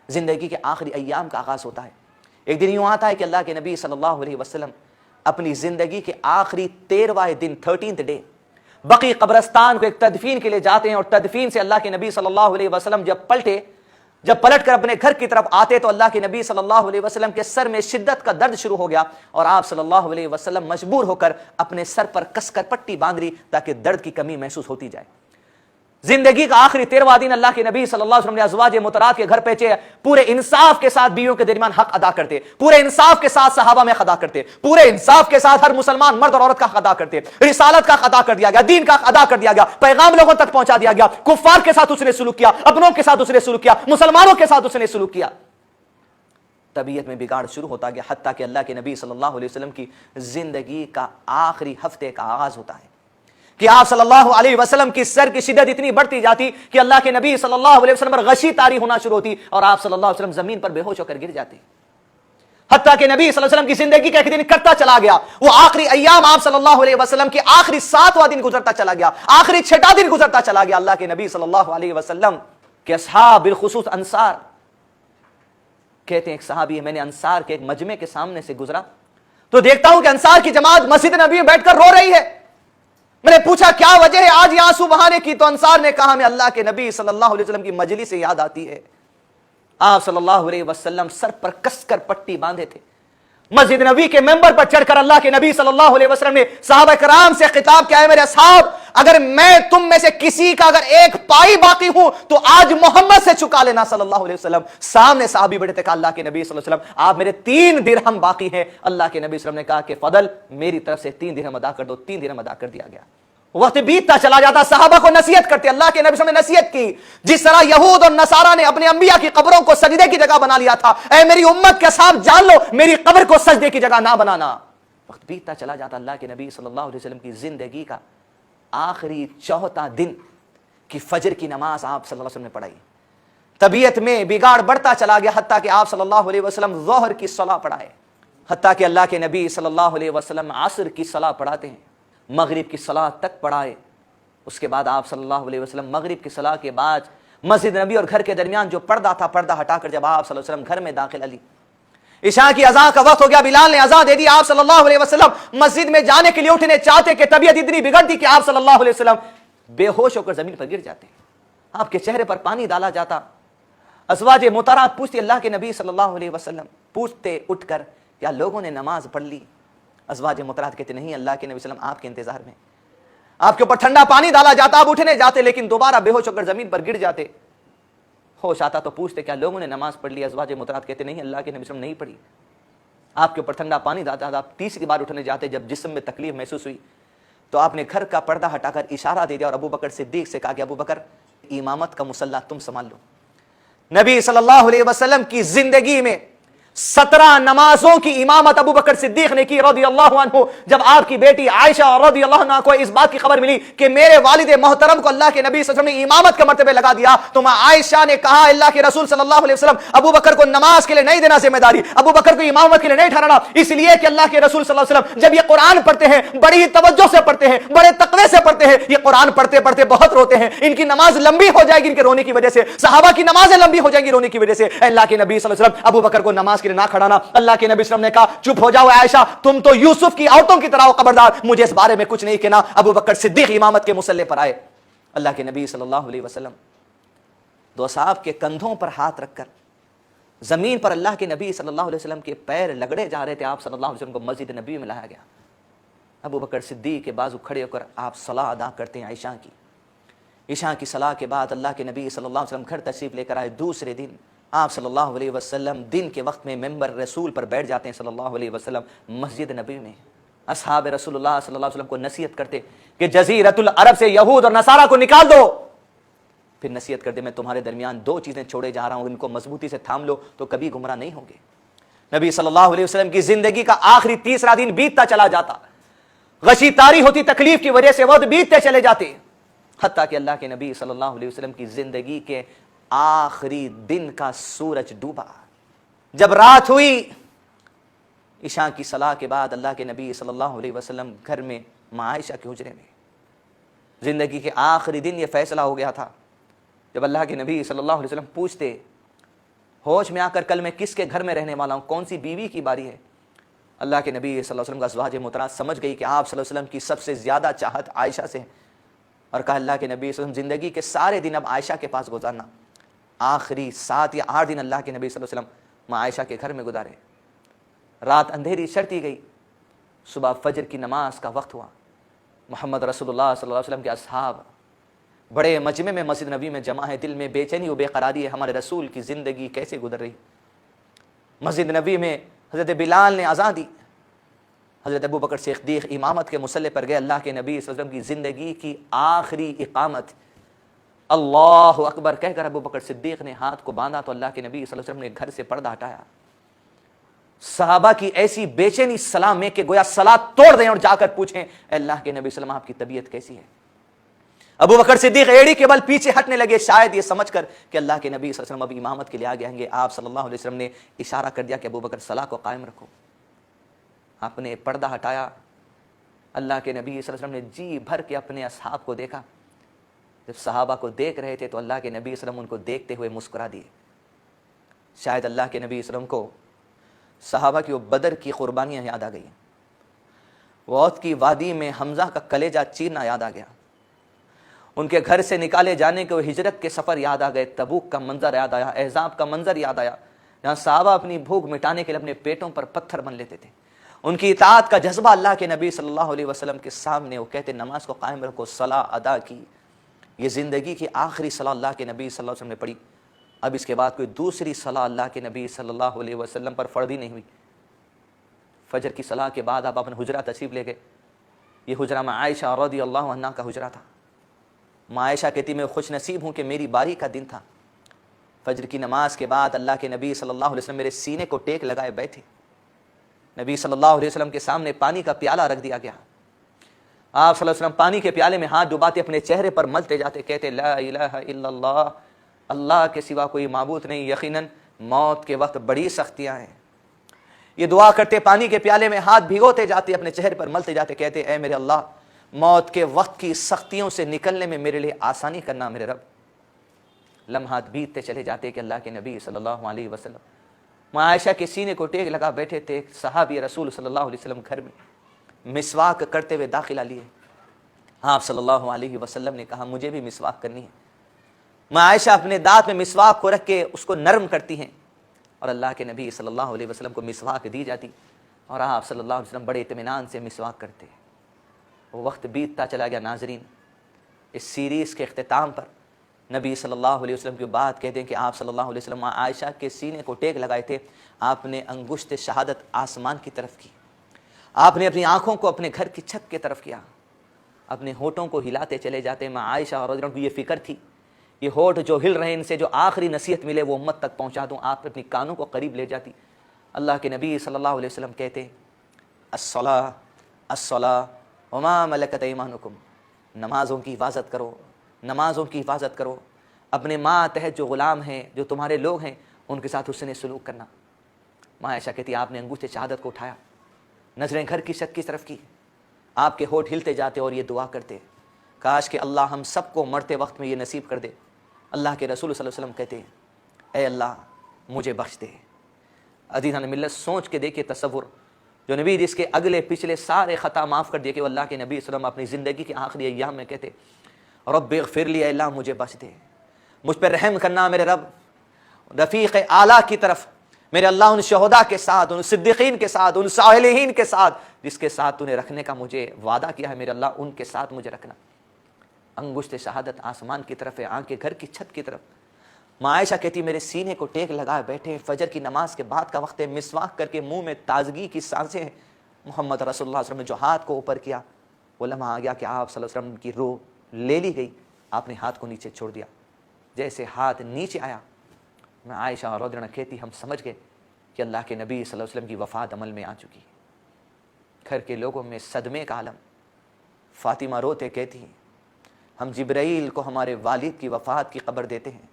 زندگی کے آخری ایام کا آغاز ہوتا ہے. ایک دن یوں آتا ہے کہ اللہ کے نبی صلی اللہ علیہ وسلم اپنی زندگی کے آخری 13واں دن 13th ڈے بقیع قبرستان کو ایک تدفین کے لیے جاتے ہیں, اور تدفین سے اللہ کے نبی صلی اللہ علیہ وسلم جب پلٹ کر اپنے گھر کی طرف آتے تو اللہ کے نبی صلی اللہ علیہ وسلم کے سر میں شدت کا درد شروع ہو گیا, اور آپ صلی اللہ علیہ وسلم مجبور ہو کر اپنے سر پر کس کر پٹی باندھ لی تاکہ درد کی کمی محسوس ہوتی جائے. زندگی کا آخری 13واں دن اللہ کے نبی صلی اللہ علیہ وسلم نے ازواج مطہرات کے گھر پہنچے, پورے انصاف کے ساتھ بیویوں کے درمیان حق ادا کرتے, پورے انصاف کے ساتھ صحابہ میں ادا کرتے, پورے انصاف کے ساتھ ہر مسلمان مرد اور عورت کا ادا کرتے, رسالت کا ادا کر دیا گیا, دین کا ادا کر دیا گیا, پیغام لوگوں تک پہنچا دیا گیا. کفار کے ساتھ اس نے سلوک کیا, اپنوں کے ساتھ اس نے سلوک کیا, مسلمانوں کے ساتھ اس نے سلوک کیا. طبیعت میں بگاڑ شروع ہوتا گیا, حتیٰ کہ اللہ کے نبی صلی اللہ علیہ وسلم کی زندگی کا آخری ہفتے کا آغاز ہوتا ہے کہ آپ صلی اللہ علیہ وسلم کی سر کی شدت اتنی بڑھتی جاتی کہ اللہ کے نبی صلی اللہ علیہ وسلم پر غشی طاری ہونا شروع ہوتی, اور آپ صلی اللہ علیہ وسلم زمین پر بے ہوش ہو کر گر جاتے. حتیٰ کہ نبی صلی اللہ علیہ وسلم کی زندگی کا ایک دن کرتا چلا گیا, وہ آخری ایام آپ صلی اللہ علیہ وسلم کے آخری 7واں دن گزرتا چلا گیا, آخری 6واں دن گزرتا چلا گیا. اللہ کے نبی صلی اللہ علیہ وسلم کے اصحاب بالخصوص انصار کہتے ہیں, ایک صحابی ہے, میں نے انصار کے ایک مجمع کے سامنے سے گزرا تو دیکھتا ہوں کہ انصار کی جماعت مسجد نبی میں بیٹھ کر رو رہی ہے. میں نے پوچھا کیا وجہ ہے آج یہ آنسو بہانے کی, تو انصار نے کہا ہمیں اللہ کے نبی صلی اللہ علیہ وسلم کی مجلس سے یاد آتی ہے. آپ صلی اللہ علیہ وسلم سر پر کس کر پٹی باندھے تھے, مسجد نبی کے ممبر پر چڑھ کر اللہ کے نبی صلی اللہ علیہ وسلم نے صحابہ کرام سے خطاب کیا ہے, میرے اصحاب اگر میں تم میں سے کسی کا اگر ایک پائی باقی ہوں تو آج محمد سے چکا لینا صلی اللہ علیہ وسلم. سامنے صحابی بیٹھے تھے, کہا اللہ کے نبی صلی اللہ علیہ وسلم آپ میرے 3 درہم باقی ہیں. اللہ کے نبی صلی اللہ علیہ وسلم نے کہا کہ فضل میری طرف سے 3 درہم ادا کر دو. 3 درہم ادا کر دیا گیا. وقت بیتتا چلا جاتا, صحابہ کو نصیحت کرتے, اللہ کے نبی صلی اللہ علیہ وسلم نے نصیحت کی جس طرح یہود اور نصارہ نے اپنے انبیاء کی قبروں کو سجدے کی جگہ بنا لیا تھا, اے میری امت کے صاحب جان لو میری قبر کو سجدے کی جگہ نہ بنانا. وقت بیتتا چلا جاتا, اللہ کے نبی صلی اللہ علیہ وسلم کی زندگی کا آخری 4واں دن کی فجر کی نماز آپ صلی اللہ علیہ وسلم نے پڑھائی. طبیعت میں بگاڑ بڑھتا چلا گیا, حتیٰ کہ آپ صلی اللہ علیہ وسلم ظہر کی صلاح پڑھائے, حتیٰ کہ اللہ کے نبی صلی اللہ علیہ وسلم عصر کی صلاح پڑھاتے ہیں, مغرب کی صلاح تک پڑھائے. اس کے بعد آپ صلی اللہ علیہ وسلم مغرب کی صلاح کے بعد مسجد نبی اور گھر کے درمیان جو پردہ تھا, پردہ ہٹا کر جب آپ صلی اللہ علیہ وسلم گھر میں داخل علی, عشاء کی اذان کا وقت ہو گیا, بلال نے اذان دے دی. آپ صلی اللہ علیہ وسلم مسجد میں جانے کے لیے اٹھنے چاہتے کہ طبیعت اتنی بگڑتی کہ آپ صلی اللہ علیہ وسلم بے ہوش ہو کر زمین پر گر جاتے, آپ کے چہرے پر پانی ڈالا جاتا. ازواج مطہرات پوچھتی اللہ کے نبی صلی اللہ علیہ وسلم, پوچھتے اٹھ کر کیا لوگوں نے نماز پڑھ لی؟ ازواج مطہرات کہتے نہیں اللہ کے نبی صلی اللہ علیہ وسلم آپ کے انتظار میں. آپ کے اوپر ٹھنڈا پانی ڈالا جاتا, آپ اٹھنے جاتے لیکن دوبارہ بے ہوش ہو کر زمین پر گر جاتے. ہوش آتا تو پوچھتے کیا لوگوں نے نماز پڑھ لی؟ ازواج مطہرات کہتے نہیں اللہ کے نبی صلی اللہ علیہ وسلم نہیں پڑھی. آپ کے اوپر ٹھنڈا پانی ڈالا تھا, آپ 30 بار اٹھنے جاتے, جب جسم میں تکلیف محسوس ہوئی تو آپ نے گھر کا پردہ ہٹا کر اشارہ دے دیا اور ابو بکر صدیق سے کہا کہ ابو بکر امامت کا مصلی تم سنبھال لو. نبی صلی اللہ علیہ وسلم کی زندگی میں 17 نمازوں کی امامت ابو بکر صدیق نے کی رضی اللہ عنہ. جب آپ کی بیٹی عائشہ رضی اللہ عنہ کو اس بات کی خبر ملی کہ میرے والد محترم کو اللہ کے نبی صلی اللہ علیہ وسلم نے امامت کا مرتبہ لگا دیا, تو عائشہ نے کہا اللہ کے رسول صلی اللہ علیہ وسلم ابو بکر کو نماز کے لیے نہیں دینا ذمہ داری, ابو بکر کو امامت کے لیے نہیں ٹھہرانا, اس لیے کہ اللہ کے رسول صلی اللہ علیہ وسلم جب یہ قرآن پڑھتے ہیں بڑی ہی توجہ سے پڑھتے ہیں, بڑے تقوی سے پڑھتے ہیں. یہ قرآن پڑھتے پڑھتے بہت روتے ہیں, ان کی نماز لمبی ہو جائے گی ان کے رونے کی وجہ سے, صحابہ کی نمازیں لمبی ہو جائیں گی رونے کی وجہ سے. اللہ کے نبی صلی اللہ علیہ وسلم ابو بکر کو نماز کے لیے نہ کھڑانا. اللہ کے نبی صلی اللہ علیہ وسلم نے کہا چپ ہو جاؤ عائشہ, تم تو یوسف کی عورتوں کی طرح ہو, خبردار مجھے اس بارے میں کچھ نہیں کہنا. ابو بکر صدیق امامت کے مصلی پر آئے. اللہ کے نبی صلی اللہ علیہ وسلم 2 اصحاب کے کندھوں پر ہاتھ رکھ کر زمین پر اللہ کے نبی صلی اللہ علیہ وسلم کے پیر لگڑے جا رہے تھے. آپ صلی اللہ علیہ وسلم کو مسجد نبی میں لایا گیا. ابو بکر صدیق کے بازو کھڑے ہو کر آپ صلاح ادا کرتے ہیں عشاء کی. عشاء کی صلاح کے بعد اللہ کے نبی صلی اللہ علیہ وسلم گھر تشریف لے کر آئے. دوسرے دن آپ صلی اللہ علیہ وسلم دن کے وقت میں ممبر رسول پر بیٹھ جاتے ہیں صلی اللہ علیہ وسلم مسجد نبی میں. اصحاب رسول اللہ صلی اللہ علیہ وسلم کو نصیحت کرتے کہ جزیرۃ العرب سے یہود اور نصارہ کو نکال دو. پھر نصیحت کرتے میں تمہارے درمیان 2 چیزیں چھوڑے جا رہا ہوں, ان کو مضبوطی سے تھام لو تو کبھی گمراہ نہیں ہوں گے. نبی صلی اللہ علیہ وسلم کی زندگی کا آخری 3واں دن بیتتا چلا جاتا, غشی طاری ہوتی تکلیف کی وجہ سے وقت بیتتے چلے جاتے, حتیٰ کہ اللہ کے نبی صلی اللہ علیہ وسلم کی زندگی کے آخری دن کا سورج ڈوبا. جب رات ہوئی عشاء کی صلاح کے بعد اللہ کے نبی صلی اللہ علیہ وسلم گھر میں عائشہ کے حجرے میں. زندگی کے آخری دن یہ فیصلہ ہو گیا تھا. جب اللہ کے نبی صلی اللہ علیہ وسلم پوچھتے ہوش میں آ کر کل میں کس کے گھر میں رہنے والا ہوں, کون سی بیوی کی باری ہے. اللہ کے نبی صلی اللہ علیہ وسلم کا ازواج محترمات سمجھ گئی کہ آپ صلی اللہ علیہ وسلم کی سب سے زیادہ چاہت عائشہ سے ہے, اور کہا اللہ کے نبی صلی اللہ علیہ وسلم زندگی کے سارے دن اب عائشہ کے پاس گزارنا. آخری 7 یا 8 دن اللہ کے نبی صلی اللہ علیہ وسلم ماں عائشہ کے گھر میں گزارے. رات اندھیری چڑھتی گئی, صبح فجر کی نماز کا وقت ہوا. محمد رسول اللہ صلی اللہ علیہ وسلم کے اصحاب بڑے مجمع میں مسجد نبی میں جمع ہے, دل میں بے چینی و بے قراری ہے, ہمارے رسول کی زندگی کیسے گزر رہی. مسجد نبی میں حضرت بلال نے اذان دی, حضرت ابو بکر صدیق امامت کے مصلی پر گئے. اللہ کے نبی صلی اللہ علیہ وسلم کی زندگی کی آخری اقامت, اللہ اکبر کہہ کر ابو بکر صدیق نے ہاتھ کو باندھا تو اللہ کے نبی صلی اللہ علیہ وسلم نے گھر سے پردہ ہٹایا. صحابہ کی ایسی بے چینی سلام میں کہ گویا صلاۃ توڑ دیں اور جا کر پوچھیں اے اللہ کے نبی صلی اللہ علیہ وسلم آپ کی طبیعت کیسی ہے. ابو بکر صدیق ایڑی کے بل پیچھے ہٹنے لگے, شاید یہ سمجھ کر کہ اللہ کے نبی صلی اللہ علیہ وسلم اب امامت کے لیے آگے آئیں گے. آپ صلی اللہ علیہ وسلم نے اشارہ کر دیا کہ ابو بکر صلاۃ کو قائم رکھو. آپ نے پردہ ہٹایا. اللہ کے نبی صلی اللہ علیہ وسلم نے جی بھر کے اپنے اصحاب کو دیکھا. جب صحابہ کو دیکھ رہے تھے تو اللہ کے نبی صلی اللہ علیہ وسلم ان کو دیکھتے ہوئے مسکرا دیے. شاید اللہ کے نبی صلی اللہ علیہ وسلم کو صحابہ کی وہ بدر کی قربانیاں یاد آ گئی, وعود کی وادی میں حمزہ کا کلیجہ چیرنا یاد آ گیا, ان کے گھر سے نکالے جانے کے وہ ہجرت کے سفر یاد آ گئے, تبوک کا منظر یاد آیا, احزاب کا منظر یاد آیا, جہاں صحابہ اپنی بھوک مٹانے کے لیے اپنے پیٹوں پر پتھر بن لیتے تھے. ان کی اطاعت کا جذبہ اللہ کے نبی صلی اللہ علیہ وسلم کے سامنے, وہ کہتے نماز کو قائم رکھو, صلاۃ ادا کی. یہ زندگی کی آخری صلاۃ اللہ کے نبی صلی اللہ علیہ وسلم نے پڑھی. اب اس کے بعد کوئی دوسری صلاۃ اللہ کے نبی صلی اللہ علیہ وسلم پر فرض ہی نہیں ہوئی. فجر کی صلاۃ کے بعد آپ اپنے حجرہ تشریف لے گئے. یہ حجرہ میں عائشہ رضی اللہ عنہا کا حجرہ تھا. ماں عائشہ کہتی میں خوش نصیب ہوں کہ میری باری کا دن تھا. فجر کی نماز کے بعد اللہ کے نبی صلی اللہ علیہ وسلم میرے سینے کو ٹیک لگائے بیٹھے. نبی صلی اللہ علیہ وسلم کے سامنے پانی کا پیالہ رکھ دیا گیا. آپ صلی اللہ علیہ وسلم پانی کے پیالے میں ہاتھ ڈباتے اپنے چہرے پر ملتے جاتے, کہتے لا الہ الا اللہ, اللہ کے سوا کوئی معبود نہیں, یقیناً موت کے وقت بڑی سختیاں ہیں. یہ دعا کرتے پانی کے پیالے میں ہاتھ بھگوتے جاتے, اپنے چہرے پر ملتے جاتے, کہتے اے میرے اللہ موت کے وقت کی سختیوں سے نکلنے میں میرے لیے آسانی کرنا میرے رب. لمحات بیتتے چلے جاتے کہ اللہ کے نبی صلی اللہ علیہ وسلم ماں عائشہ کے سینے کو ٹیک لگا بیٹھے تھے. صحابی رسول صلی اللہ علیہ وسلم گھر میں مسواک کرتے ہوئے داخلہ لیے. آپ صلی اللہ علیہ وسلم نے کہا مجھے بھی مسواک کرنی ہے. ماں عائشہ اپنے دانت میں مسواک کو رکھ کے اس کو نرم کرتی ہیں, اور اللہ کے نبی صلی اللہ علیہ وسلم کو مسواک دی جاتی, اور آپ صلی اللہ علیہ وسلم بڑے اطمینان سے مسواک کرتے. وہ وقت بیتتا چلا گیا. ناظرین, اس سیریز کے اختتام پر نبی صلی اللہ علیہ وسلم کی بات کہتے ہیں کہ آپ صلی اللہ علیہ وسلم عائشہ کے سینے کو ٹیک لگائے تھے. آپ نے انگشت شہادت آسمان کی طرف کی, آپ نے اپنی آنکھوں کو اپنے گھر کی چھت کی طرف کیا, اپنے ہونٹوں کو ہلاتے چلے جاتے. ماں عائشہ اور کو یہ فکر تھی یہ ہونٹ جو ہل رہے ہیں ان سے جو آخری نصیحت ملے وہ امت تک پہنچا دوں. آپ اپنی کانوں کو قریب لے جاتی. اللہ کے نبی صلی اللہ علیہ وسلم کہتے الصلاۃ الصلاۃ وما ملکت ایمانکم, نمازوں کی حفاظت کرو, نمازوں کی حفاظت کرو. اپنے ماں تحت جو غلام ہیں جو تمہارے لوگ ہیں ان کے ساتھ حسن سلوک کرنا. ماں عائشہ کہتی آپ نے انگشت شہادت کو اٹھایا, نظریں گھر کی چھت کی طرف کی, آپ کے ہونٹ ہلتے جاتے اور یہ دعا کرتے کاش کہ اللہ ہم سب کو مرتے وقت میں یہ نصیب کر دے. اللہ کے رسول صلی اللہ علیہ وسلم کہتے اے اللہ مجھے بخش دے. عزیزان ملت سوچ کے دیکھیے تصور, جو نبی جس کے اگلے پچھلے سارے خطا معاف کر دیے کہ وہ اللہ کے نبی صلی اللہ علیہ وسلم اپنی زندگی کے آخری ایام میں کہتے رب اغفر لی, اے اللہ مجھے بخش دے, مجھ پر رحم کرنا میرے رب. رفیق اعلیٰ کی طرف میرے اللہ ان شہداء کے ساتھ, ان صدیقین کے ساتھ, ان صالحین کے ساتھ جس کے ساتھ تو نے رکھنے کا مجھے وعدہ کیا ہے, میرے اللہ ان کے ساتھ مجھے رکھنا. انگشت شہادت آسمان کی طرف ہے, آنکھیں گھر کی چھت کی طرف. ماں عائشہ کہتی میرے سینے کو ٹیک لگائے بیٹھے, فجر کی نماز کے بعد کا وقت ہے, مسواک کر کے منہ میں تازگی کی سانسیں ہیں. محمد رسول اللہ صلی اللہ علیہ وسلم نے جو ہاتھ کو اوپر کیا وہ لمحہ آ گیا کہ آپ صلی اللہ علیہ وسلم کی روح لے لی گئی. آپ نے ہاتھ کو نیچے چھوڑ دیا. جیسے ہاتھ نیچے آیا میں عائشہ اور رضی اللہ عنہا کہتی ہم سمجھ گئے کہ اللہ کے نبی صلی اللہ علیہ وسلم کی وفات عمل میں آ چکی ہے. گھر کے لوگوں میں صدمے کا عالم. فاطمہ روتے کہتی ہیں ہم جبرائیل کو ہمارے والد کی وفات کی خبر دیتے ہیں,